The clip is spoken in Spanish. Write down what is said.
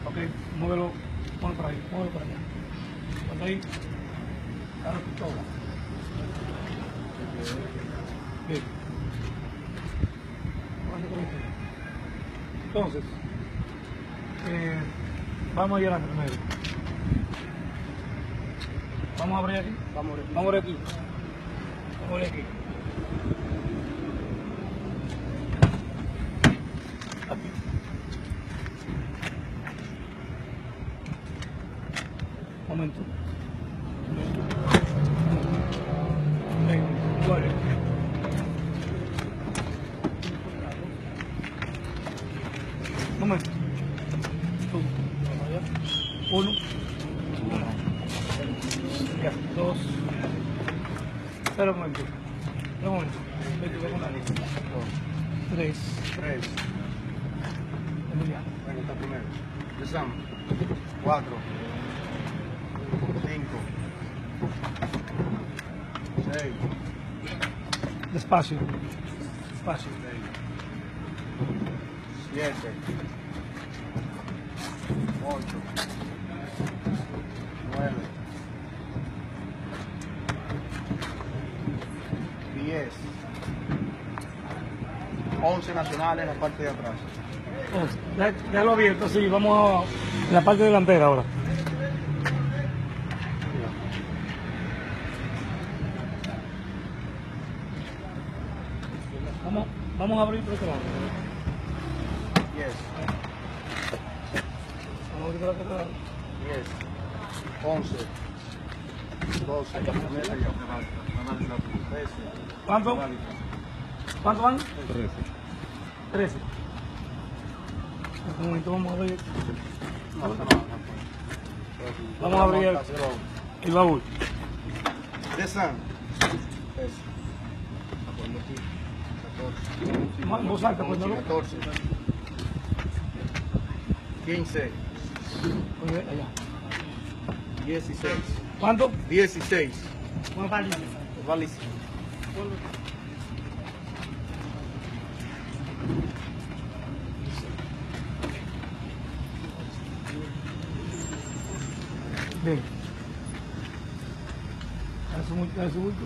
Ok, muévelo, ponlo por ahí, muévelo por allá. Cuando ahí, a la pistola. Bien. Entonces, vamos a ir adelante primero. Vamos a abrir aquí. Vamos a abrir aquí. Vamos a abrir aquí. Aquí. Momento. Ven, mueve. Momento. Tú. Uno. Ya, dos. Espera un momento. Un momento. Vete, ve con la lista. Tres. Emiliano. Venga, está primero. Empezamos. 4, 5, 6, Despacio. Despacio. 7, 8, 9, 10, 11 nacionales en la parte de atrás. Déjalo abierto, sí, vamos a la parte delantera ahora. Vamos a abrir por este lado. 10, Vamos a abrir por este lado. 10, 11, 12, 13. ¿Cuánto? ¿Cuánto van? 13. Un momento, vamos a abrir. Vamos a abrir el baúl. Descend. En voz alta, pues, ¿no? 14, 15, Allá. 16. ¿Cuánto? 16. ¿Cuánto vale? Valísimo. Bien. Dale su bulto.